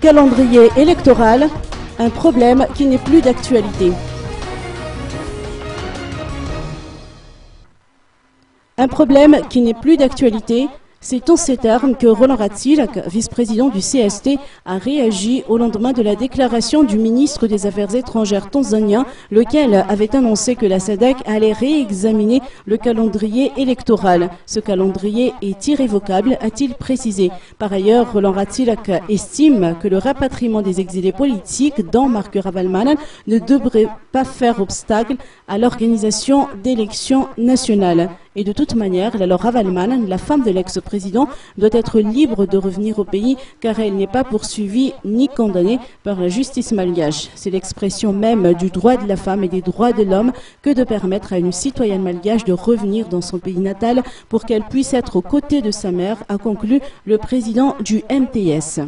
calendrier électoral, un problème qui n'est plus d'actualité. Un problème qui n'est plus d'actualité, c'est en ces termes que Roland Ratzilac, vice-président du CST, a réagi au lendemain de la déclaration du ministre des Affaires étrangères tanzanien, lequel avait annoncé que la SADC allait réexaminer le calendrier électoral. Ce calendrier est irrévocable, a-t-il précisé. Par ailleurs, Roland Ratzilac estime que le rapatriement des exilés politiques dans Marc Ravalomanana ne devrait pas faire obstacle à l'organisation d'élections nationales. Et de toute manière, Lalo Ravalomanana, la femme de l'ex-président, doit être libre de revenir au pays car elle n'est pas poursuivie ni condamnée par la justice malgache. C'est l'expression même du droit de la femme et des droits de l'homme que de permettre à une citoyenne malgache de revenir dans son pays natal pour qu'elle puisse être aux côtés de sa mère, a conclu le président du MTS.